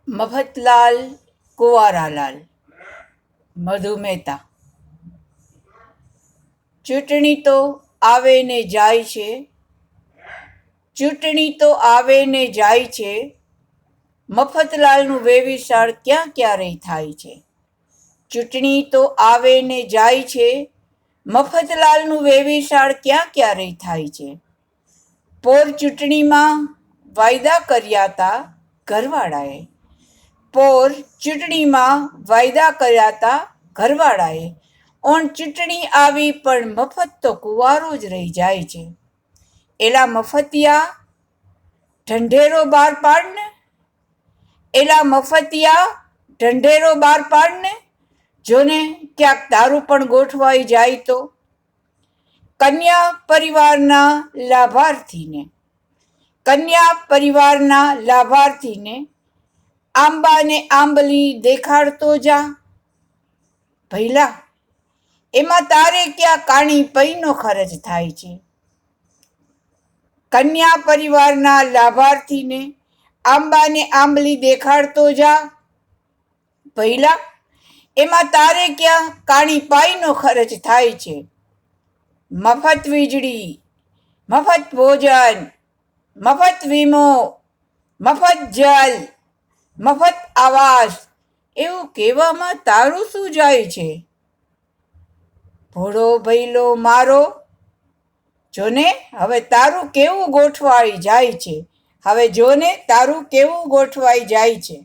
મફતલાલ કુંવારાલાલ મધુ મહેતા. ચૂંટણી તો આવે ને જાય છે, ચૂંટણી તો આવે ને જાય છે, મફતલાલનું વેવિશાળ ક્યાં ક્યારે થાય છે. ચૂંટણી તો આવે ને જાય છે, મફતલાલનું વેવિશાળ ક્યાં ક્યારે થાય છે. પોર ચૂંટણીમાં વાયદા કર્યા તા ઘરવાળાએ, પોર ચૂંટણીમાં વાયદા કર્યા તા ઘરવાળાએ, ઓણ ચૂંટણી આવી પણ મફત તો કુંવારો જ રહી જાય છે. એલા મફતિયા ઢંઢેરો બાર પાડને, એલા મફતિયા ઢંઢેરો બાર પાડને, જોને ક્યાંક તારું પણ ગોઠવાઈ જાય તો. કન્યા પરિવારના લાભાર્થીને, કન્યા પરિવારના લાભાર્થીને આંબાને આંબલી દેખાડતો જા. ભઈલા, એમાં તારે ક્યાં કાણી પૈનો ખર્ચ થાય છે. કન્યા પરિવારના લાભાર્થીને આંબાને આંબલી દેખાડતો જા. ભઈલા, એમાં તારે ક્યાં કાણી પાઈનો ખર્ચ થાય છે. મફત વીજળી, મફત ભોજન, મફત વીમો, મફત જલ, મફત આવાસ, એવું કહેવામાં તારું શું જાય છે. ભોળો ભઈલો મારો, જોને હવે તારું કેવું ગોઠવાઈ જાય છે. હવે જોને તારું કેવું ગોઠવાઈ જાય છે.